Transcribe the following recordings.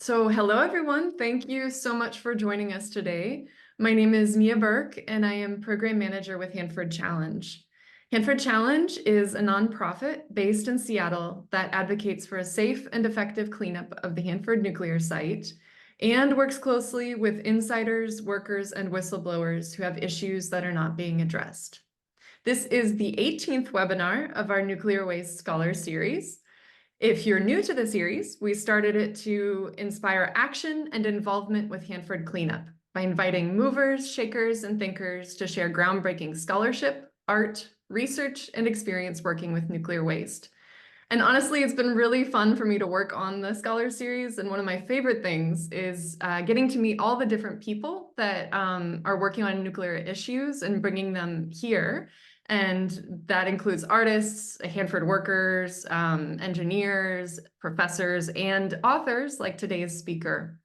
So hello, everyone. Thank you so much for joining us today. My name is Mia Burke, and I am Program Manager with Hanford Challenge. Hanford Challenge is a nonprofit based in Seattle that advocates for a safe and effective cleanup of the Hanford nuclear site and works closely with insiders, workers, and whistleblowers who have issues that are not being addressed. This is the 18th webinar of our Nuclear Waste Scholar Series. If you're new to the series, we started it to inspire action and involvement with Hanford Cleanup by inviting movers, shakers, and thinkers to share groundbreaking scholarship, art, research, and experience working with nuclear waste. And honestly, it's been really fun for me to work on the Scholar Series. And one of my favorite things is getting to meet all the different people that are working on nuclear issues and bringing them here. And that includes artists, Hanford workers, engineers, professors, and authors like today's speaker.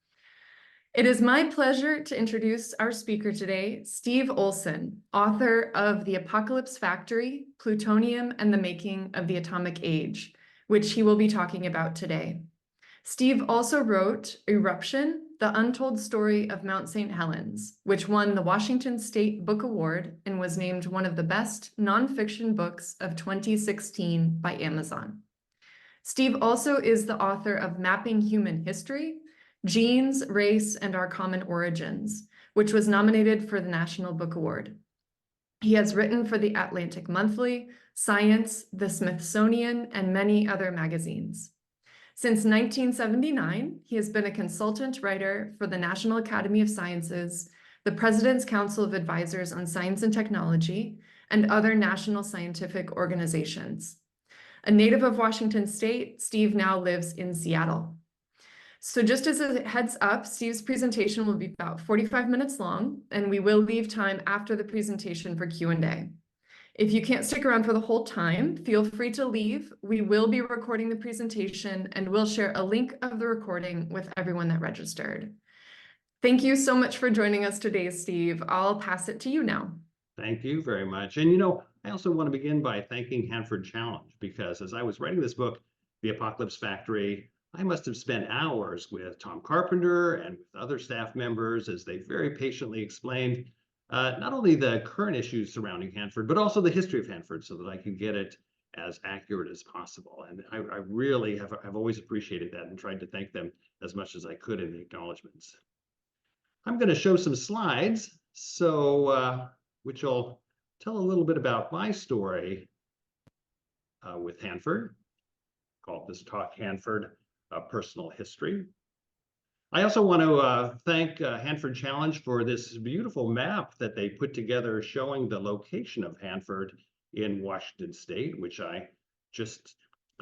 It is my pleasure to introduce our speaker today, Steve Olson, author of The Apocalypse Factory, Plutonium and the Making of the Atomic Age, which he will be talking about today. Steve also wrote Eruption, The Untold Story of Mount St. Helens, which won the Washington State Book Award and was named one of the best nonfiction books of 2016 by Amazon. Steve also is the author of Mapping Human History, Genes, Race, and Our Common Origins, which was nominated for the National Book Award. He has written for the Atlantic Monthly, Science, the Smithsonian, and many other magazines. Since 1979, he has been a consultant writer for the National Academy of Sciences, the President's Council of Advisors on Science and Technology, and other national scientific organizations. A native of Washington State, Steve now lives in Seattle. So just as a heads up, Steve's presentation will be about 45 minutes long, and we will leave time after the presentation for Q&A. If you can't stick around for the whole time, feel free to leave. We will be recording the presentation, and we'll share a link of the recording with everyone that registered. Thank you so much for joining us today, Steve. I'll pass it to you now. Thank you very much. And I also want to begin by thanking Hanford Challenge, because as I was writing this book, The Apocalypse Factory, I must have spent hours with Tom Carpenter and with other staff members as they very patiently explained not only the current issues surrounding Hanford, but also the history of Hanford so that I could get it as accurate as possible. And I really have always appreciated that and tried to thank them as much as I could in the acknowledgments. I'm going to show some slides, which will tell a little bit about my story with Hanford. Called this talk Hanford, Personal History. I also want to thank Hanford Challenge for this beautiful map that they put together showing the location of Hanford in Washington State, which I just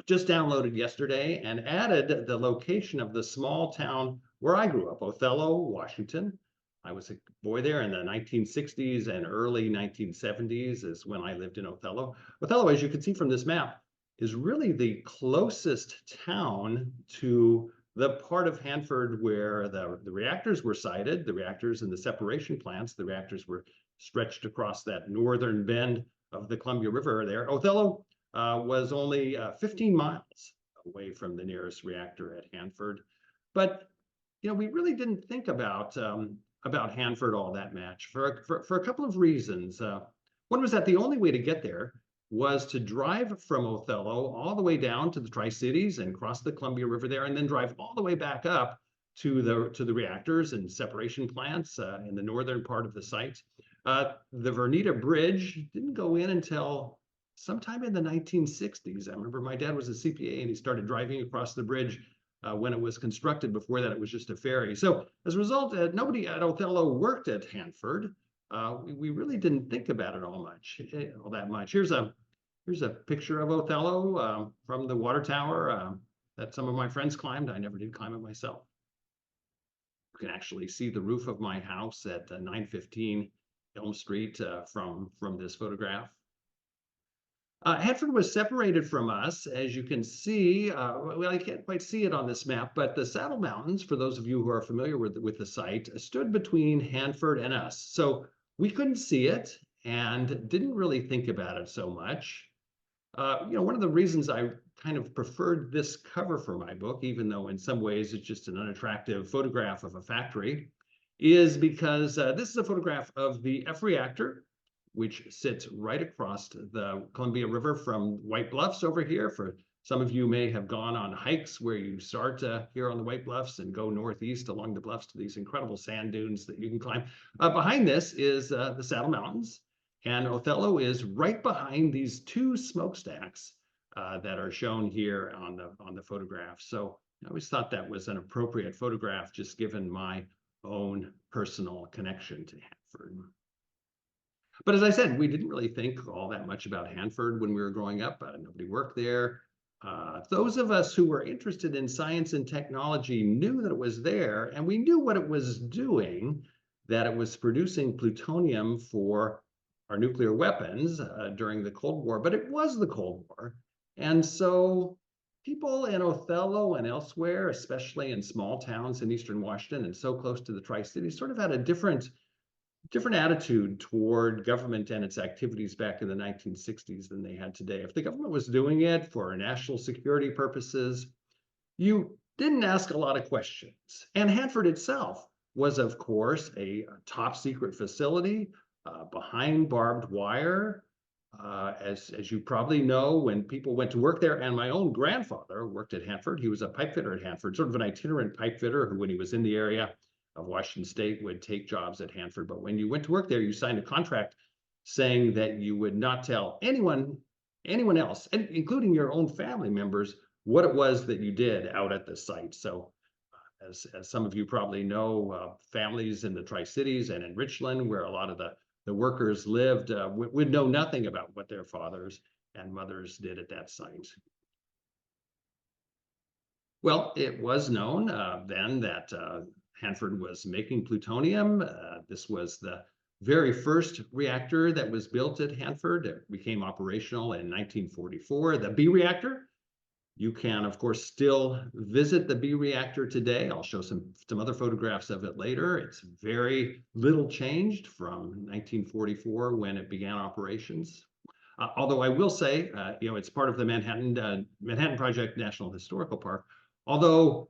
downloaded yesterday, and added the location of the small town where I grew up, Othello, Washington. I was a boy there in the 1960s and early 1970s is when I lived in Othello. Othello, as you can see from this map, is really the closest town to the part of Hanford where the reactors were sited, the reactors and the separation plants. The reactors were stretched across that northern bend of the Columbia River there. Othello was only 15 miles away from the nearest reactor at Hanford. But, we really didn't think about Hanford all that much for a couple of reasons. One was that the only way to get there was to drive from Othello all the way down to the Tri-Cities and cross the Columbia River there, and then drive all the way back up to the reactors and separation plants in the northern part of the site. The Vernita Bridge didn't go in until sometime in the 1960s. I remember my dad was a CPA and he started driving across the bridge when it was constructed. Before that, it was just a ferry. So as a result, nobody at Othello worked at Hanford. We really didn't think about it all that much. Here's a picture of Othello from the water tower that some of my friends climbed. I never did climb it myself. You can actually see the roof of my house at 915 Elm Street from this photograph. Hanford was separated from us, as you can see. Well, I can't quite see it on this map, but the Saddle Mountains, for those of you who are familiar with the site, stood between Hanford and us. So we couldn't see it and didn't really think about it so much. One of the reasons I kind of preferred this cover for my book, even though in some ways it's just an unattractive photograph of a factory, is because this is a photograph of the F reactor, which sits right across the Columbia River from White Bluffs over here. For some of you may have gone on hikes where you start here on the White Bluffs and go northeast along the bluffs to these incredible sand dunes that you can climb. Behind this is the Saddle Mountains, and Othello is right behind these two smokestacks that are shown here on the photograph. So I always thought that was an appropriate photograph, just given my own personal connection to Hanford. But as I said, we didn't really think all that much about Hanford when we were growing up. Nobody worked there. Those of us who were interested in science and technology knew that it was there, and we knew what it was doing, that it was producing plutonium for our nuclear weapons during the Cold War, but it was the Cold War. And so people in Othello and elsewhere, especially in small towns in Eastern Washington and so close to the Tri-Cities, sort of had a different attitude toward government and its activities back in the 1960s than they had today. If the government was doing it for national security purposes, you didn't ask a lot of questions. And Hanford itself was, of course, a top secret facility behind barbed wire. As you probably know, when people went to work there, and my own grandfather worked at Hanford. He was a pipe fitter at Hanford, sort of an itinerant pipe fitter who, when he was in the area of Washington State, would take jobs at Hanford. But when you went to work there, you signed a contract saying that you would not tell anyone else, including your own family members, what it was that you did out at the site. So as some of you probably know, families in the Tri-Cities and in Richland, where a lot of the workers lived, would know nothing about what their fathers and mothers did at that site. Well, it was known then that Hanford was making plutonium. This was the very first reactor that was built at Hanford. It became operational in 1944. The B reactor, you can, of course, still visit the B reactor today. I'll show some other photographs of it later. It's very little changed from 1944 when it began operations. Although I will say, it's part of the Manhattan Project National Historical Park. Although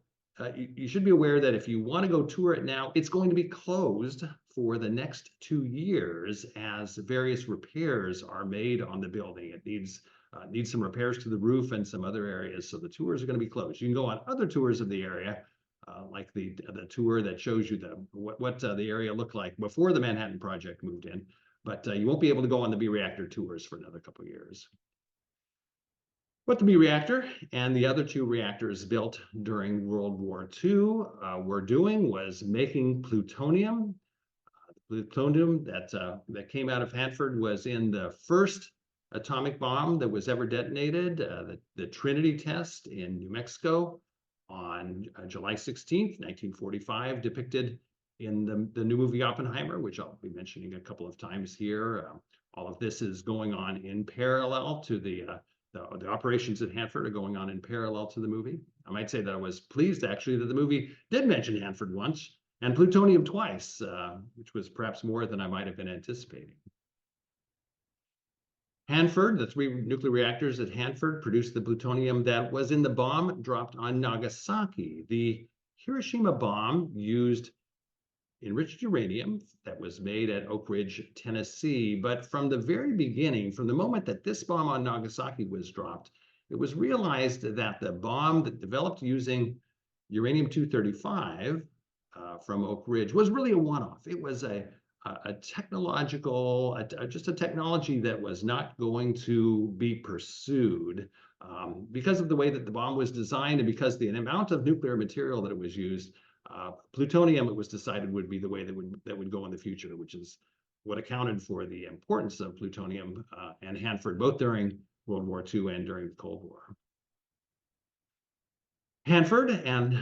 you should be aware that if you want to go tour it now, it's going to be closed for the next 2 years as various repairs are made on the building. It needs some repairs to the roof and some other areas, so the tours are going to be closed. You can go on other tours of the area, like the tour that shows you what the area looked like before the Manhattan Project moved in, but you won't be able to go on the B reactor tours for another couple of years. What the B reactor and the other two reactors built during World War II were doing was making plutonium. The plutonium that came out of Hanford was in the first atomic bomb that was ever detonated, the Trinity test in New Mexico on July 16th, 1945, depicted in the new movie Oppenheimer, which I'll be mentioning a couple of times here. All of this is going on in parallel to the operations at Hanford are going on in parallel to the movie. I might say that I was pleased, actually, that the movie did mention Hanford once and plutonium twice, which was perhaps more than I might have been anticipating. Hanford, the three nuclear reactors at Hanford, produced the plutonium that was in the bomb dropped on Nagasaki. The Hiroshima bomb used enriched uranium that was made at Oak Ridge, Tennessee. But from the very beginning, from the moment that this bomb on Nagasaki was dropped, it was realized that the bomb that developed using uranium-235 from Oak Ridge was really a one-off. It was just a technology that was not going to be pursued because of the way that the bomb was designed and because the amount of nuclear material that it was used. Plutonium, it was decided, would be the way that would go in the future, which is what accounted for the importance of plutonium and Hanford, both during World War II and during the Cold War. Hanford and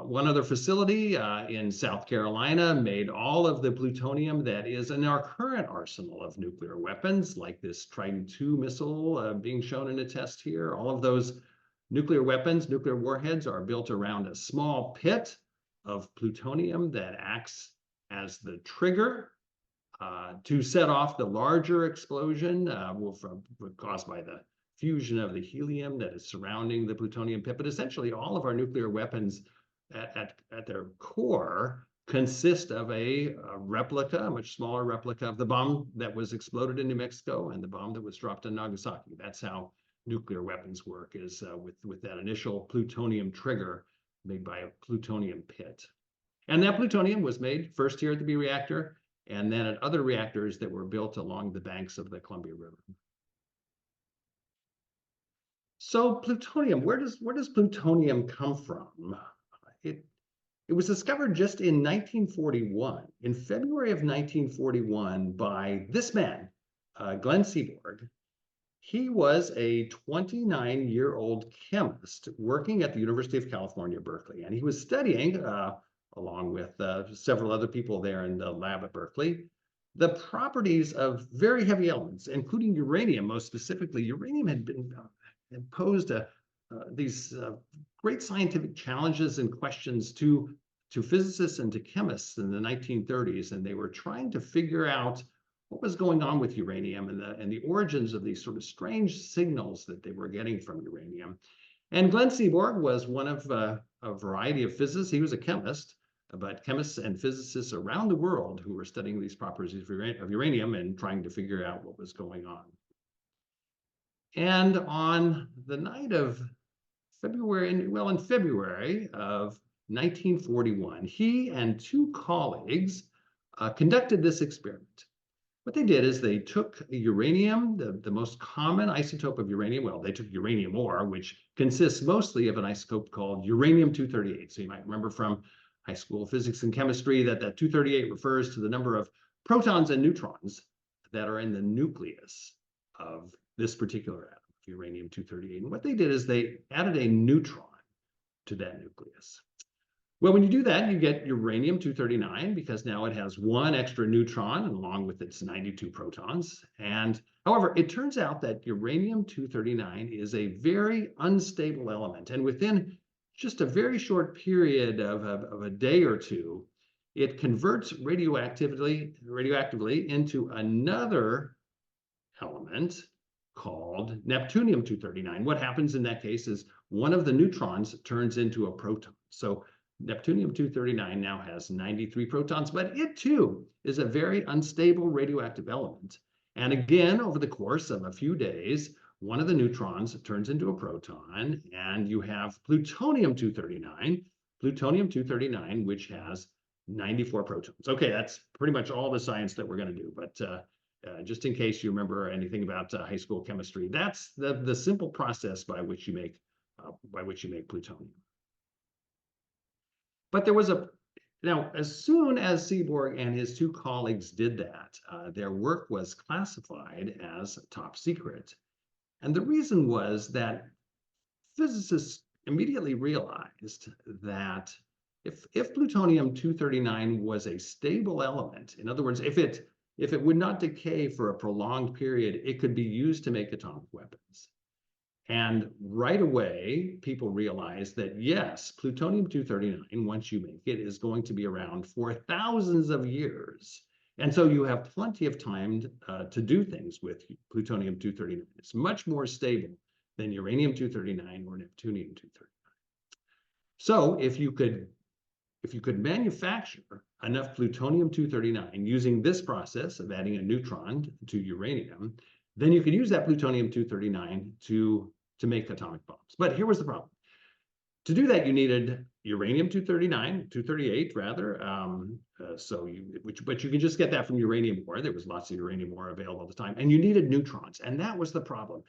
one other facility in South Carolina made all of the plutonium that is in our current arsenal of nuclear weapons, like this Trident II missile being shown in a test here. All of those nuclear weapons, nuclear warheads, are built around a small pit of plutonium that acts as the trigger to set off the larger explosion caused by the fusion of the helium that is surrounding the plutonium pit. But essentially, all of our nuclear weapons at their core consist of a replica, a much smaller replica of the bomb that was exploded in New Mexico and the bomb that was dropped in Nagasaki. That's how nuclear weapons work, is with that initial plutonium trigger made by a plutonium pit. And that plutonium was made first here at the B reactor and then at other reactors that were built along the banks of the Columbia River. So plutonium, where does plutonium come from? It was discovered just in 1941, in February of 1941, by this man, Glenn Seaborg. He was a 29-year-old chemist working at the University of California, Berkeley, and he was studying, along with several other people there in the lab at Berkeley, the properties of very heavy elements, including uranium. Most specifically, uranium had posed these great scientific challenges and questions to physicists and to chemists in the 1930s, and they were trying to figure out what was going on with uranium and the origins of these sort of strange signals that they were getting from uranium. And Glenn Seaborg was one of a variety of physicists. He was a chemist, but chemists and physicists around the world who were studying these properties of uranium and trying to figure out what was going on. And on the night of in February of 1941, he and two colleagues conducted this experiment. What they did is they took uranium, the most common isotope of uranium. Well, they took uranium ore, which consists mostly of an isotope called uranium-238. So you might remember from high school physics and chemistry that 238 refers to the number of protons and neutrons that are in the nucleus of this particular atom, uranium-238. And what they did is they added a neutron to that nucleus. Well, when you do that, you get uranium-239 because now it has one extra neutron along with its 92 protons. And however, it turns out that uranium-239 is a very unstable element. And within just a very short period of a day or two, it converts radioactively into another element called neptunium-239. What happens in that case is one of the neutrons turns into a proton. So neptunium-239 now has 93 protons, but it too is a very unstable radioactive element. And again, over the course of a few days, one of the neutrons turns into a proton, and you have plutonium-239, which has 94 protons. Okay, that's pretty much all the science that we're going to do, but just in case you remember anything about high school chemistry, that's the simple process by which you make plutonium. But there was now, as soon as Seaborg and his two colleagues did that, their work was classified as top secret. And the reason was that physicists immediately realized that if plutonium-239 was a stable element, in other words, if it would not decay for a prolonged period, it could be used to make atomic weapons. And right away, people realized that yes, plutonium-239, once you make it, is going to be around for thousands of years. And so you have plenty of time to do things with plutonium-239. It's much more stable than uranium-239 or neptunium-239. So if you could manufacture enough plutonium-239 using this process of adding a neutron to uranium, then you could use that plutonium-239 to make atomic bombs. But here was the problem. To do that, you needed uranium-239, 238 rather. But you can just get that from uranium ore. There was lots of uranium ore available at the time, and you needed neutrons, and that was the problem.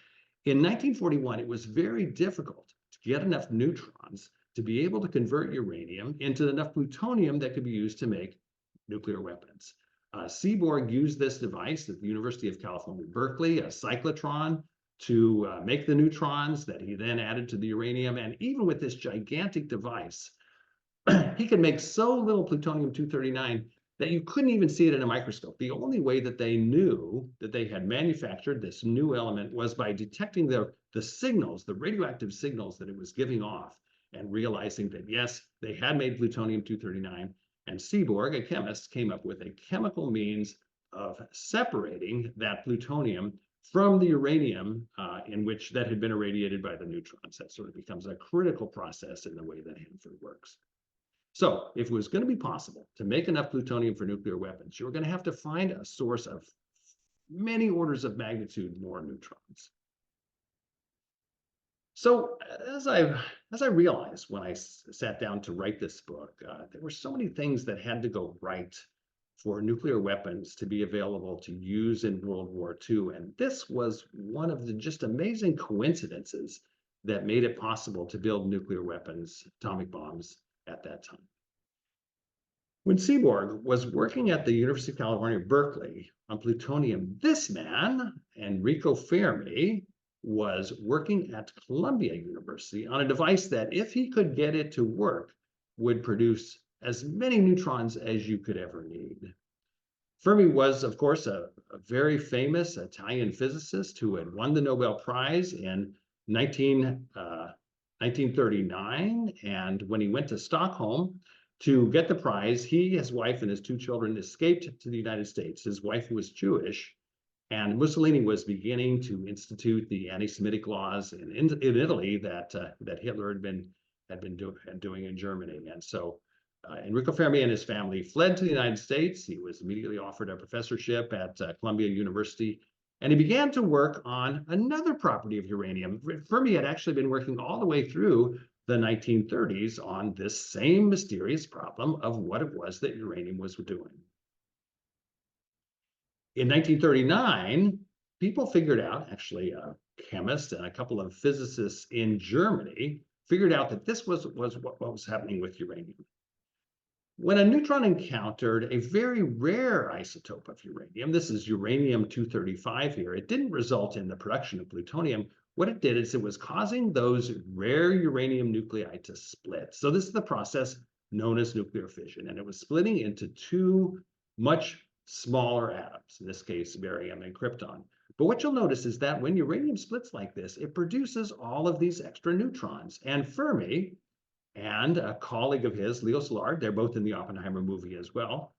In 1941, it was very difficult to get enough neutrons to be able to convert uranium into enough plutonium that could be used to make nuclear weapons. Seaborg used this device at the University of California, Berkeley, a cyclotron, to make the neutrons that he then added to the uranium. And even with this gigantic device, he could make so little plutonium-239 that you couldn't even see it in a microscope. The only way that they knew that they had manufactured this new element was by detecting the signals, the radioactive signals that it was giving off, and realizing that, yes, they had made plutonium-239. And Seaborg, a chemist, came up with a chemical means of separating that plutonium from the uranium in which that had been irradiated by the neutrons. That sort of becomes a critical process in the way that Hanford works. So if it was going to be possible to make enough plutonium for nuclear weapons, you were going to have to find a source of many orders of magnitude more neutrons. So as I realized when I sat down to write this book, there were so many things that had to go right for nuclear weapons to be available to use in World War II. And this was one of the just amazing coincidences that made it possible to build nuclear weapons, atomic bombs at that time. When Seaborg was working at the University of California, Berkeley on plutonium, this man, Enrico Fermi, was working at Columbia University on a device that, if he could get it to work, would produce as many neutrons as you could ever need. Fermi was, of course, a very famous Italian physicist who had won the Nobel Prize in 1939. And when he went to Stockholm to get the prize, he, his wife, and his two children escaped to the United States. His wife was Jewish, and Mussolini was beginning to institute the anti-Semitic laws in Italy that Hitler had been doing in Germany. And so Enrico Fermi and his family fled to the United States. He was immediately offered a professorship at Columbia University, and he began to work on another property of uranium. Fermi had actually been working all the way through the 1930s on this same mysterious problem of what it was that uranium was doing. In 1939, people figured out, actually a chemist and a couple of physicists in Germany figured out that this was what was happening with uranium. When a neutron encountered a very rare isotope of uranium, this is uranium-235 here, it didn't result in the production of plutonium. What it did is it was causing those rare uranium nuclei to split. So this is the process known as nuclear fission, and it was splitting into two much smaller atoms, in this case, barium and krypton. But what you'll notice is that when uranium splits like this, it produces all of these extra neutrons. And Fermi and a colleague of his, Leo Szilard, they're both in the Oppenheimer movie as well,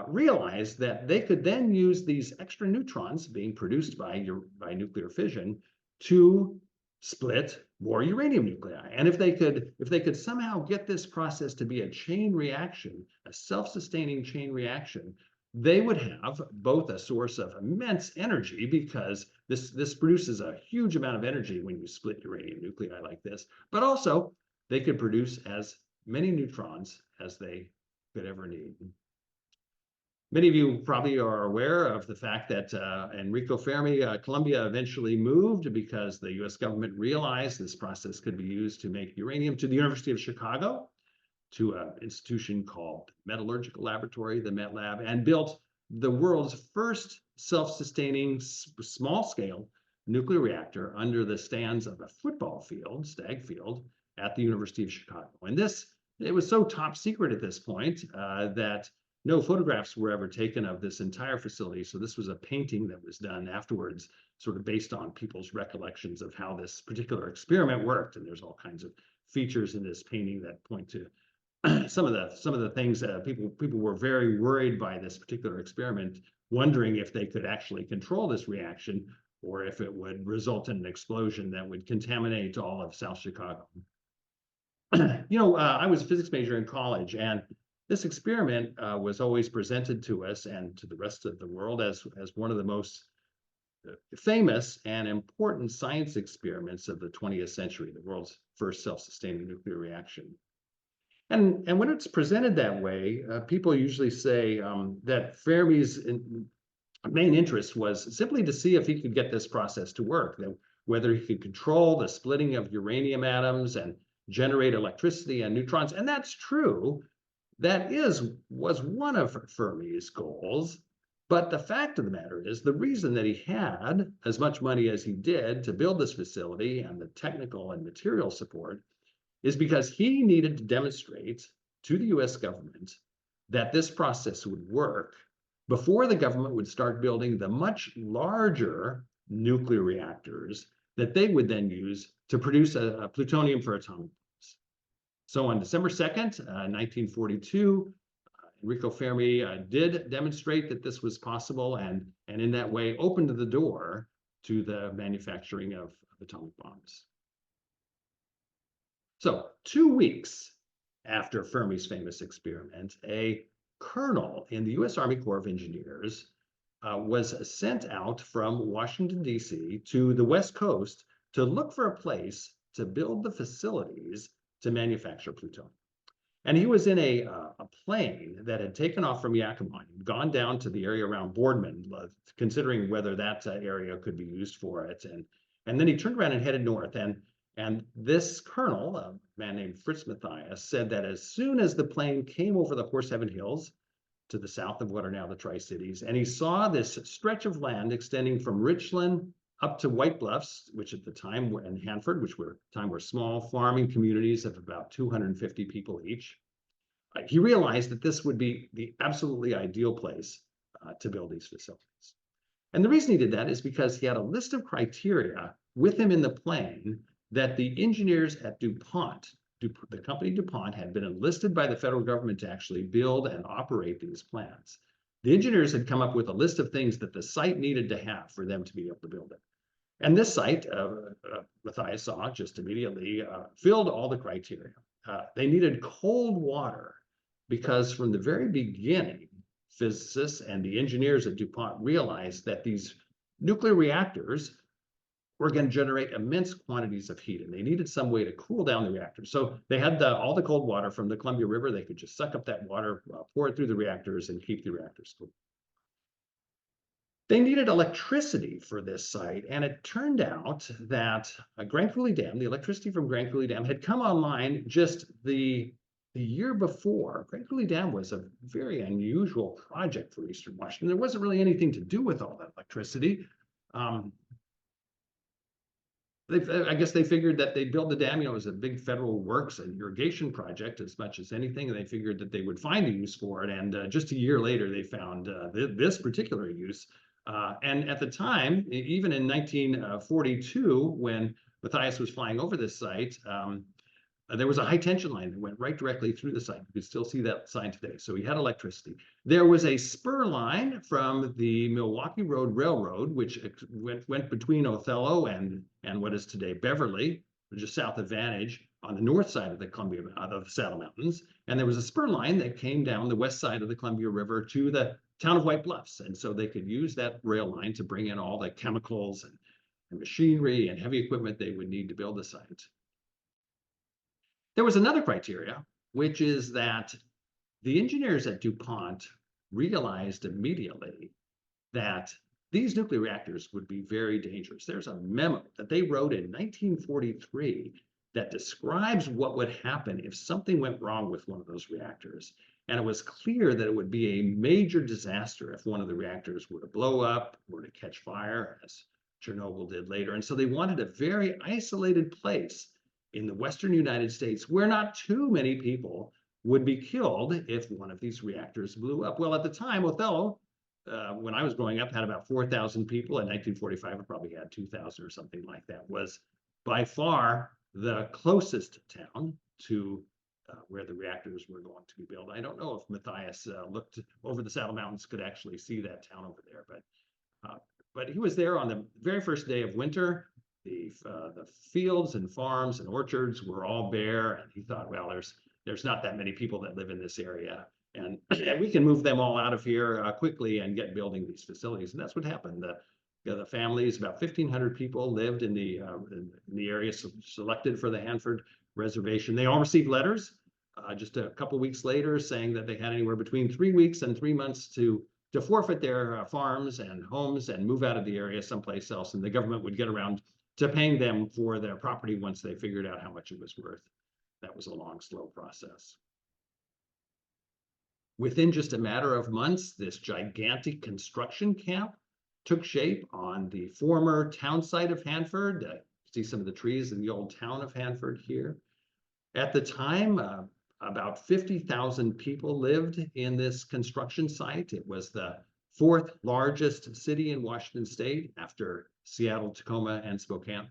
realized that they could then use these extra neutrons being produced by nuclear fission to split more uranium nuclei. And if they could somehow get this process to be a chain reaction, a self-sustaining chain reaction, they would have both a source of immense energy, because this produces a huge amount of energy when you split uranium nuclei like this, but also they could produce as many neutrons as they could ever need. Many of you probably are aware of the fact that Enrico Fermi, Columbia eventually moved because the US government realized this process could be used to make uranium, to the University of Chicago, to an institution called Metallurgical Laboratory, the Met Lab, and built the world's first self-sustaining small-scale nuclear reactor under the stands of a football field, Stagg Field, at the University of Chicago. And it was so top secret at this point that no photographs were ever taken of this entire facility. So this was a painting that was done afterwards, sort of based on people's recollections of how this particular experiment worked. And there's all kinds of features in this painting that point to some of the things that people were very worried by this particular experiment, wondering if they could actually control this reaction or if it would result in an explosion that would contaminate all of South Chicago. I was a physics major in college, and this experiment was always presented to us and to the rest of the world as one of the most famous and important science experiments of the 20th century, the world's first self-sustaining nuclear reaction. And when it's presented that way, people usually say that Fermi's main interest was simply to see if he could get this process to work, whether he could control the splitting of uranium atoms and generate electricity and neutrons. And that's true. That was one of Fermi's goals. But the fact of the matter is, the reason that he had as much money as he did to build this facility and the technical and material support is because he needed to demonstrate to the US government that this process would work before the government would start building the much larger nuclear reactors that they would then use to produce a plutonium for atomic bombs. So on December 2nd, 1942, Enrico Fermi did demonstrate that this was possible, and in that way opened the door to the manufacturing of atomic bombs. So 2 weeks after Fermi's famous experiment, a colonel in the U.S. Army Corps of Engineers was sent out from Washington, D.C. to the West Coast to look for a place to build the facilities to manufacture plutonium. And he was in a plane that had taken off from Yakima, gone down to the area around Boardman, considering whether that area could be used for it. And then he turned around and headed north. And this colonel, a man named Fritz Matthias, said that as soon as the plane came over the Horseheaven Hills to the south of what are now the Tri-Cities, and he saw this stretch of land extending from Richland up to White Bluffs, which at the time were in Hanford, which were small farming communities of about 250 people each. He realized that this would be the absolutely ideal place to build these facilities. And the reason he did that is because he had a list of criteria with him in the plane that the engineers at DuPont, the company DuPont, had been enlisted by the federal government to actually build and operate these plants. The engineers had come up with a list of things that the site needed to have for them to be able to build it. And this site, Matthias saw just immediately, filled all the criteria. They needed cold water because from the very beginning, physicists and the engineers at DuPont realized that these nuclear reactors were going to generate immense quantities of heat, and they needed some way to cool down the reactors. So they had all the cold water from the Columbia River. They could just suck up that water, pour it through the reactors, and keep the reactors cool. They needed electricity for this site, and it turned out that Grand Coulee Dam, the electricity from Grand Coulee Dam, had come online just the year before. Grand Coulee Dam was a very unusual project for Eastern Washington. There wasn't really anything to do with all that electricity. I guess they figured that they'd build the dam, it was a big federal works and irrigation project as much as anything, and they figured that they would find a use for it. And just a year later, they found this particular use. And at the time, even in 1942, when Matthias was flying over this site, there was a high tension line that went right directly through the site. You can still see that sign today. So he had electricity. There was a spur line from the Milwaukee Road Railroad, which went between Othello and what is today Beverly, just south of Vantage, on the north side of the of the Saddle Mountains. And there was a spur line that came down the west side of the Columbia River to the town of White Bluffs. And so they could use that rail line to bring in all the chemicals and machinery and heavy equipment they would need to build the site. There was another criteria, which is that the engineers at DuPont realized immediately that these nuclear reactors would be very dangerous. There's a memo that they wrote in 1943 that describes what would happen if something went wrong with one of those reactors. And it was clear that it would be a major disaster if one of the reactors were to blow up, were to catch fire, as Chernobyl did later. And so they wanted a very isolated place in the Western United States where not too many people would be killed if one of these reactors blew up. Well, at the time, Othello, when I was growing up, had about 4,000 people. In 1945, it probably had 2,000 or something like that. Was by far the closest town to where the reactors were going to be built. I don't know if Matthias looked over the Saddle Mountains, could actually see that town over there, but he was there on the very first day of winter. The fields and farms and orchards were all bare, and he thought, well, there's not that many people that live in this area, and we can move them all out of here quickly and get building these facilities. And that's what happened. The families, about 1,500 people, lived in the area selected for the Hanford Reservation. They all received letters just a couple weeks later saying that they had anywhere between 3 weeks and 3 months to forfeit their farms and homes and move out of the area someplace else, and the government would get around to paying them for their property once they figured out how much it was worth. That was a long, slow process. Within just a matter of months, this gigantic construction camp took shape on the former town site of Hanford. See some of the trees in the old town of Hanford here. At the time, about 50,000 people lived in this construction site. It was the fourth largest city in Washington State after Seattle, Tacoma, and Spokane.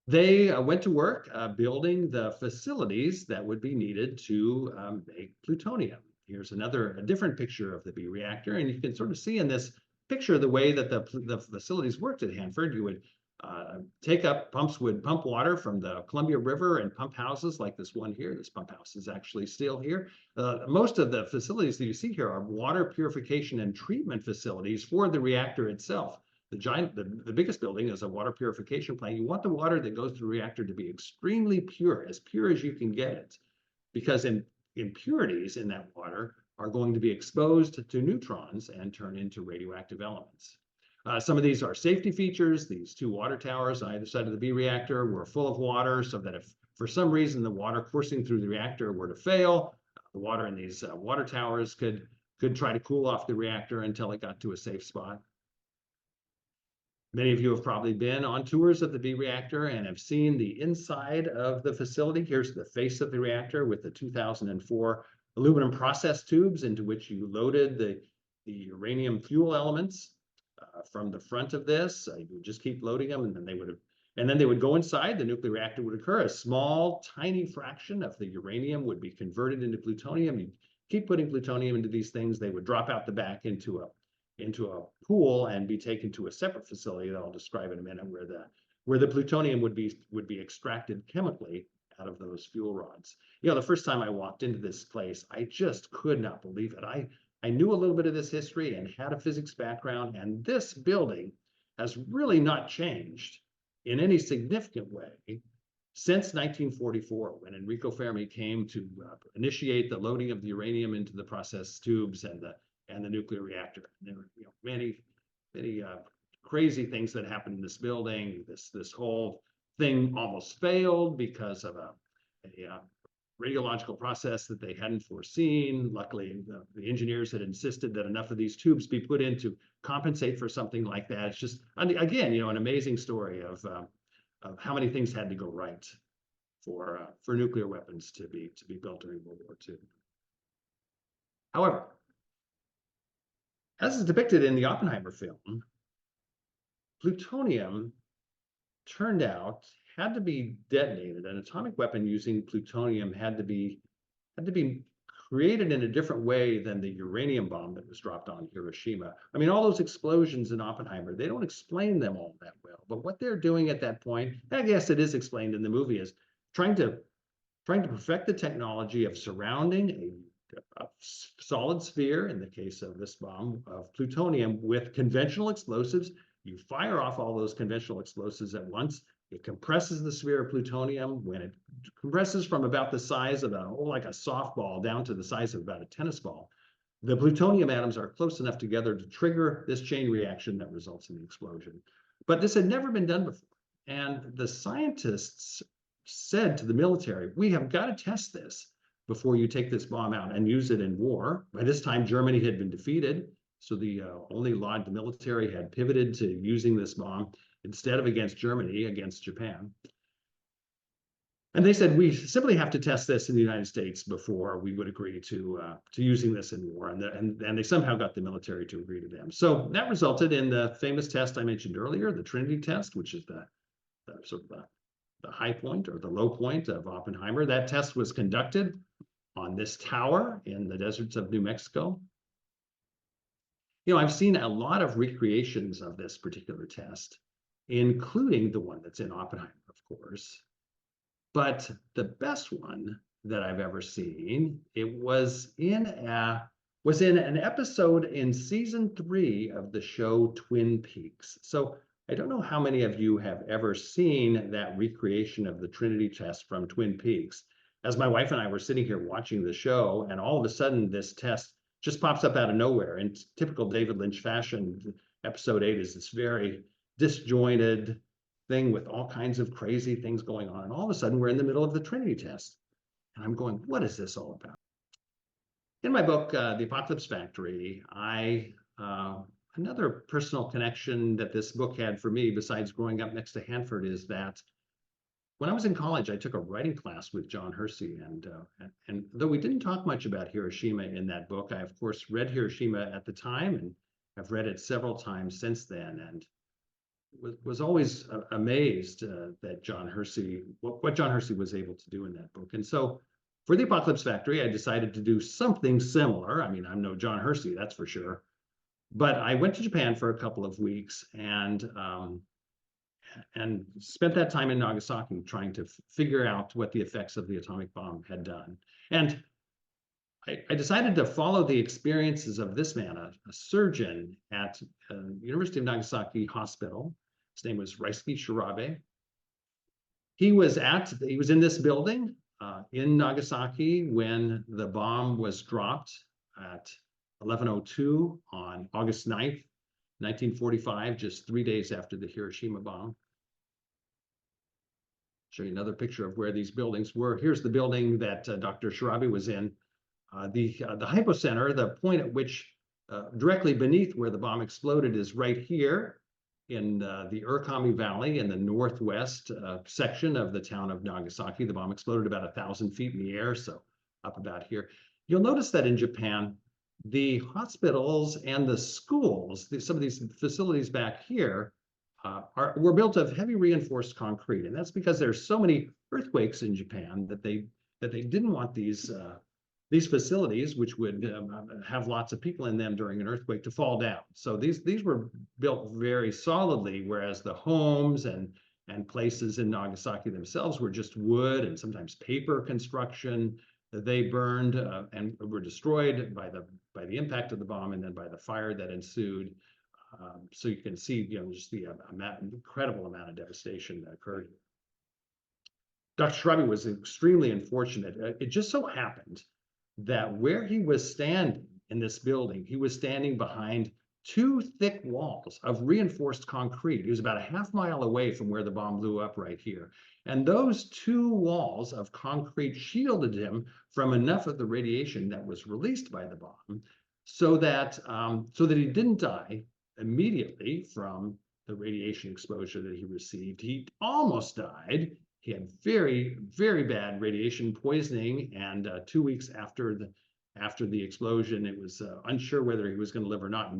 They went to work building the facilities that would be needed to make plutonium. Here's a different picture of the B reactor, and you can sort of see in this picture the way that the facilities worked at Hanford. You would pumps would pump water from the Columbia River and pump houses like this one here. This pump house is actually still here. Most of the facilities that you see here are water purification and treatment facilities for the reactor itself. The biggest building is a water purification plant. You want the water that goes to the reactor to be extremely pure as you can get it, because impurities in that water are going to be exposed to neutrons and turn into radioactive elements. Some of these are safety features. These two water towers on either side of the B reactor were full of water, so that if for some reason the water coursing through the reactor were to fail, the water in these water towers could try to cool off the reactor until it got to a safe spot. Many of you have probably been on tours of the B reactor and have seen the inside of the facility. Here's the face of the reactor with the 2004 aluminum process tubes into which you loaded the uranium fuel elements. From the front of this, you would just keep loading them, and then they would go inside. The nuclear reactor would occur. A small, tiny fraction of the uranium would be converted into plutonium. You keep putting plutonium into these things. They would drop out the back into a pool and be taken to a separate facility that I'll describe in a minute, where the plutonium would be extracted chemically out of those fuel rods. The first time I walked into this place, I just could not believe it. I knew a little bit of this history and had a physics background, and this building has really not changed in any significant way since 1944, when Enrico Fermi came to initiate the loading of the uranium into the process tubes and the nuclear reactor. And there were many crazy things that happened in this building. This whole thing almost failed because of a radiological process that they hadn't foreseen. Luckily, the engineers had insisted that enough of these tubes be put in to compensate for something like that. It's just, again, an amazing story of how many things had to go right for nuclear weapons to be built during World War II. However, as is depicted in the Oppenheimer film, plutonium turned out had to be detonated. An atomic weapon using plutonium had to be created in a different way than the uranium bomb that was dropped on Hiroshima. All those explosions in Oppenheimer, they don't explain them all that well. But what they're doing at that point, I guess it is explained in the movie, is trying to perfect the technology of surrounding a solid sphere, in the case of this bomb, of plutonium with conventional explosives. You fire off all those conventional explosives at once. It compresses the sphere of plutonium. When it compresses from about the size of like a softball down to the size of about a tennis ball, the plutonium atoms are close enough together to trigger this chain reaction that results in the explosion. But this had never been done before. And the scientists said to the military, we have got to test this before you take this bomb out and use it in war. By this time, Germany had been defeated. So the military had pivoted to using this bomb instead of against Germany, against Japan. And they said, we simply have to test this in the United States before we would agree to using this in war. And they somehow got the military to agree to them. So that resulted in the famous test I mentioned earlier, the Trinity test, which is the high point or the low point of Oppenheimer. That test was conducted on this tower in the deserts of New Mexico. I've seen a lot of recreations of this particular test, including the one that's in Oppenheimer, of course. But the best one that I've ever seen, it was in an episode in season 3 of the show Twin Peaks. So I don't know how many of you have ever seen that recreation of the Trinity test from Twin Peaks. As my wife and I were sitting here watching the show, and all of a sudden this test just pops up out of nowhere. In typical David Lynch fashion, episode 8 is this very disjointed thing with all kinds of crazy things going on. And all of a sudden, we're in the middle of the Trinity test. And I'm going, what is this all about? In my book, The Apocalypse Factory, another personal connection that this book had for me, besides growing up next to Hanford, is that when I was in college, I took a writing class with John Hersey, and though we didn't talk much about Hiroshima in that book, I of course read Hiroshima at the time and have read it several times since then, and was always amazed that John Hersey, what John Hersey was able to do in that book. And so for The Apocalypse Factory, I decided to do something similar. I'm no John Hersey, that's for sure. But I went to Japan for a couple of weeks and spent that time in Nagasaki trying to figure out what the effects of the atomic bomb had done. And I decided to follow the experiences of this man, a surgeon at University of Nagasaki Hospital. His name was Reisuke Shirabe. He was in this building in Nagasaki when the bomb was dropped at 11:02 on August 9th, 1945, just 3 days after the Hiroshima bomb. Show you another picture of where these buildings were. Here's the building that Dr. Shirabe was in. The hypocenter, the point at which directly beneath where the bomb exploded, is right here in the Urkami Valley in the northwest section of the town of Nagasaki. The bomb exploded about 1,000 feet in the air, so up about here. You'll notice that in Japan, the hospitals and the schools, some of these facilities back here, were built of heavy reinforced concrete, and that's because there's so many earthquakes in Japan that they didn't want these facilities, which would have lots of people in them during an earthquake, to fall down. So these were built very solidly, whereas the homes and places in Nagasaki themselves were just wood and sometimes paper construction. They burned and were destroyed by the impact of the bomb and then by the fire that ensued. So you can see, just the incredible amount of devastation that occurred. Dr. Shirabe was extremely unfortunate. It just so happened that where he was standing in this building, he was standing behind two thick walls of reinforced concrete. He was about a half mile away from where the bomb blew up right here. And those two walls of concrete shielded him from enough of the radiation that was released by the bomb so that he didn't die immediately from the radiation exposure that he received. He almost died. He had very, very bad radiation poisoning, and 2 weeks after the explosion, it was unsure whether he was going to live or not.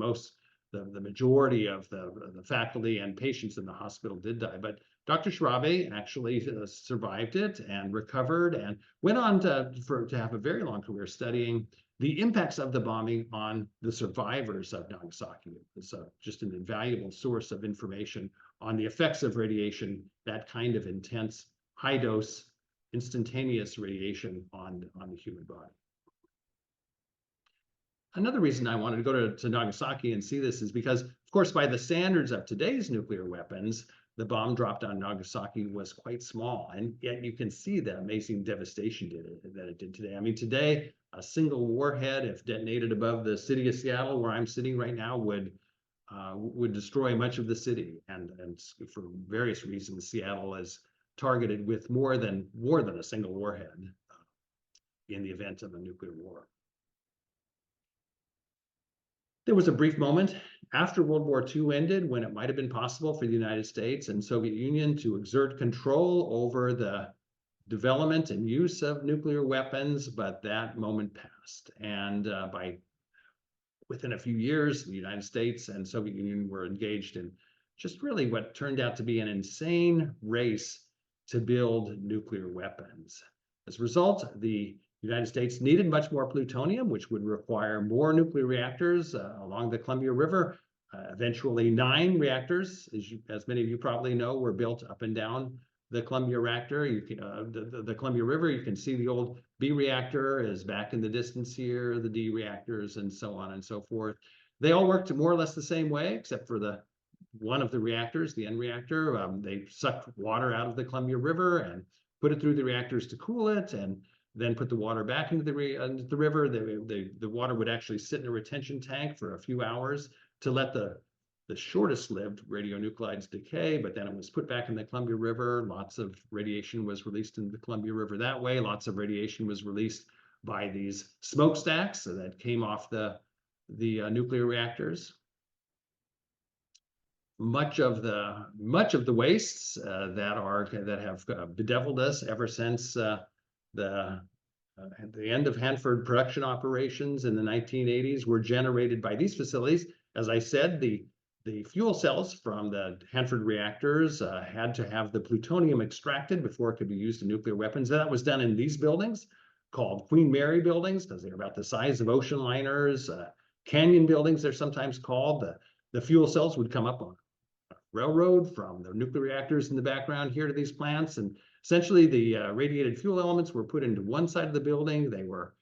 The majority of the faculty and patients in the hospital did die, but Dr. Shirabe actually survived it and recovered and went on to have a very long career studying the impacts of the bombing on the survivors of Nagasaki. It was just an invaluable source of information on the effects of radiation, that kind of intense, high-dose, instantaneous radiation on the human body. Another reason I wanted to go to Nagasaki and see this is because, of course, by the standards of today's nuclear weapons, the bomb dropped on Nagasaki was quite small, and yet you can see the amazing devastation that it did today. I mean, today, a single warhead, if detonated above the city of Seattle, where I'm sitting right now, would destroy much of the city. And for various reasons, Seattle is targeted with more than a single warhead in the event of a nuclear war. There was a brief moment after World War II ended when it might have been possible for the United States and Soviet Union to exert control over the development and use of nuclear weapons, but that moment passed. And within a few years, the United States and Soviet Union were engaged in just really what turned out to be an insane race to build nuclear weapons. As a result, the United States needed much more plutonium, which would require more nuclear reactors along the Columbia River. Eventually, 9 reactors, as many of you probably know, were built up and down the Columbia reactor. The Columbia River. You can see the old B reactor is back in the distance here, the D reactors, and so on and so forth. They all worked more or less the same way, except for one of the reactors, the N reactor. They sucked water out of the Columbia River and put it through the reactors to cool it, and then put the water back into the river. The water would actually sit in a retention tank for a few hours to let the shortest lived radionuclides decay, but then it was put back in the Columbia River. Lots of radiation was released into the Columbia River that way. Lots of radiation was released by these smokestacks that came off the nuclear reactors. Much of the wastes that have bedeviled us ever since at the end of Hanford production operations in the 1980s were generated by these facilities. As I said, the fuel cells from the Hanford reactors had to have the plutonium extracted before it could be used in nuclear weapons. That was done in these buildings called Queen Mary buildings because they're about the size of ocean liners. canyon buildings, they're sometimes called. The fuel cells would come up on a railroad from the nuclear reactors in the background here to these plants. And essentially, the radiated fuel elements were put into one side of the building. They were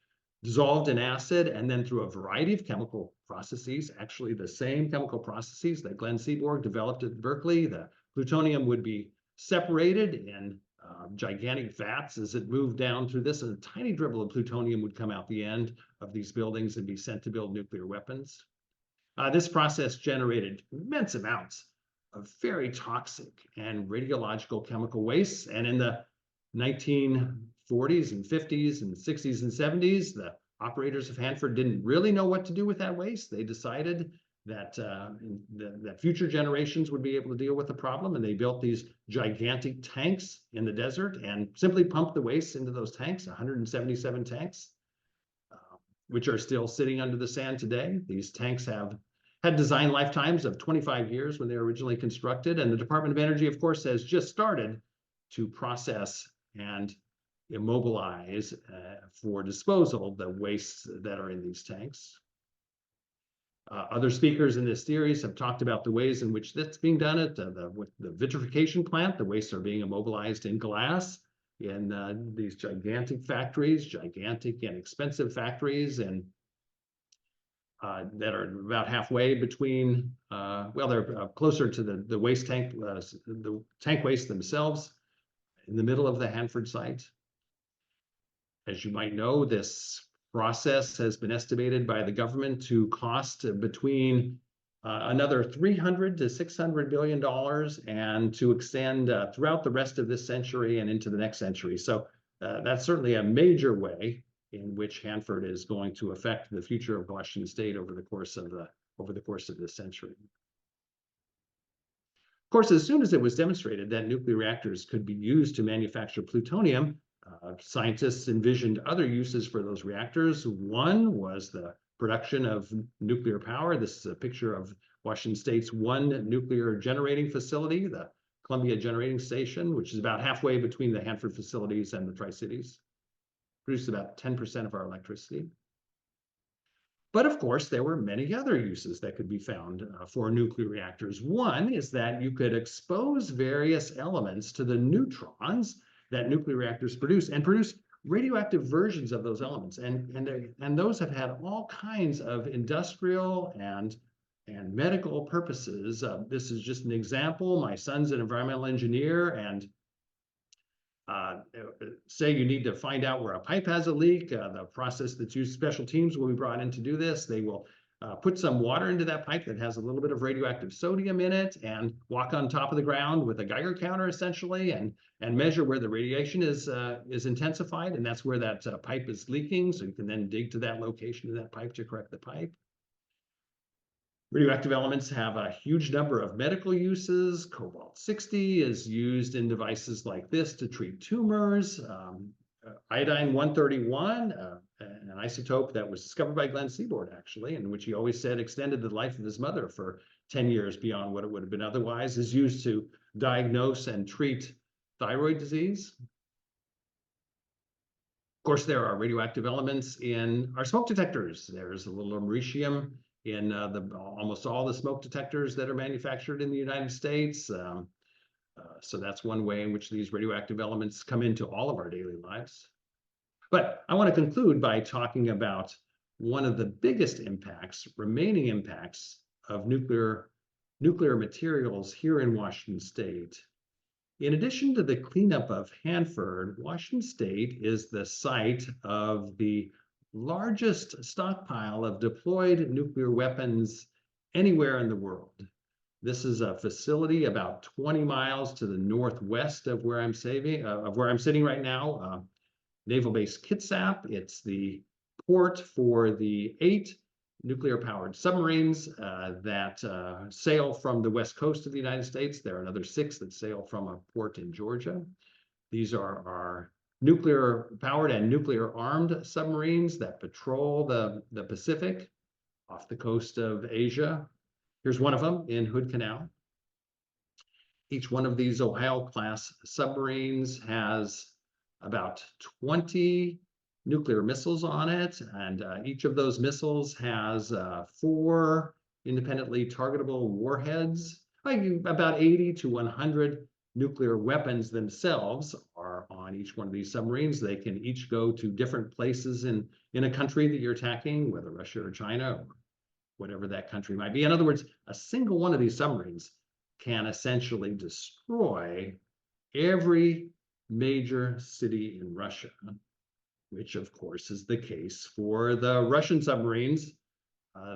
dissolved in acid, and then through a variety of chemical processes, actually the same chemical processes that Glenn Seaborg developed at Berkeley, the plutonium would be separated in gigantic vats as it moved down through this, and a tiny dribble of plutonium would come out the end of these buildings and be sent to build nuclear weapons. This process generated immense amounts of very toxic and radiological chemical wastes. And in the 1940s and 50s and 60s and 70s, the operators of Hanford didn't really know what to do with that waste. They decided that that future generations would be able to deal with the problem, and they built these gigantic tanks in the desert and simply pumped the waste into those tanks, 177 tanks, which are still sitting under the sand today. These tanks have had design lifetimes of 25 years when they were originally constructed, and the Department of Energy, of course, has just started to process and immobilize for disposal the wastes that are in these tanks. Other speakers in this series have talked about the ways in which that's being done at with the vitrification plant. The wastes are being immobilized in glass in these gigantic factories, gigantic and expensive factories, and that are about halfway between, well, they're closer to the waste tank, the tank waste themselves, in the middle of the Hanford site. As you might know, this process has been estimated by the government to cost between another $300 to $600 billion, and to extend throughout the rest of this century and into the next century. So that's certainly a major way in which Hanford is going to affect the future of Washington State over the course of this century. Of course, as soon as it was demonstrated that nuclear reactors could be used to manufacture plutonium, scientists envisioned other uses for those reactors. One was the production of nuclear power. This is a picture of Washington State's one nuclear generating facility, the Columbia Generating Station, which is about halfway between the Hanford facilities and the Tri-Cities. Produces about 10% of our electricity. But of course, there were many other uses that could be found for nuclear reactors. One is that you could expose various elements to the neutrons that nuclear reactors produce, and produce radioactive versions of those elements. And those have had all kinds of industrial and medical purposes. This is just an example. My son's an environmental engineer, and say you need to find out where a pipe has a leak. The process that's used, special teams will be brought in to do this. They will put some water into that pipe that has a little bit of radioactive sodium in it, and walk on top of the ground with a Geiger counter, essentially, and measure where the radiation is intensified, and that's where that pipe is leaking. So you can then dig to that location of that pipe to correct the pipe. Radioactive elements have a huge number of medical uses. Cobalt-60 is used in devices like this to treat tumors. Iodine-131, an isotope that was discovered by Glenn Seaborg, actually, and which he always said extended the life of his mother for 10 years beyond what it would have been otherwise, is used to diagnose and treat thyroid disease. Of course, there are radioactive elements in our smoke detectors. There's a little americium in almost all the smoke detectors that are manufactured in the United States. So that's one way in which these radioactive elements come into all of our daily lives. But I want to conclude by talking about one of the biggest impacts, remaining impacts of nuclear materials here in Washington State. In addition to the cleanup of Hanford, Washington State is the site of the largest stockpile of deployed nuclear weapons anywhere in the world. This is a facility about 20 miles to the northwest of where I'm sitting right now, Naval Base Kitsap. It's the port for the 8 nuclear-powered submarines that sail from the west coast of the United States. There are another 6 that sail from a port in Georgia. These are our nuclear-powered and nuclear-armed submarines that patrol the Pacific off the coast of Asia. Here's one of them in Hood Canal. Each one of these Ohio-class submarines has about 20 nuclear missiles on it, and each of those missiles has 4 independently targetable warheads. Like about 80 to 100 nuclear weapons themselves are on each one of these submarines. They can each go to different places in a country that you're attacking, whether Russia or China or whatever that country might be. In other words, a single one of these submarines can essentially destroy every major city in Russia, which of course is the case for the Russian submarines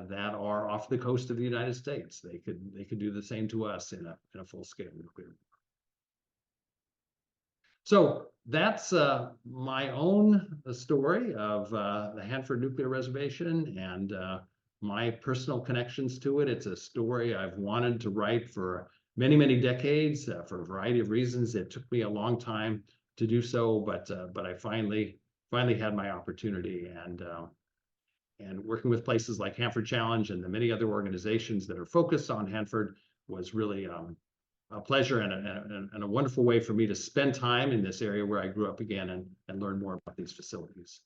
that are off the coast of the United States. They could do the same to us in a full scale nuclear war. So that's my own story of the Hanford Nuclear Reservation and my personal connections to it. It's a story I've wanted to write for many, many decades for a variety of reasons. It took me a long time to do so, but I finally had my opportunity, and working with places like Hanford Challenge and the many other organizations that are focused on Hanford was really a pleasure and a wonderful way for me to spend time in this area where I grew up again and learn more about these facilities.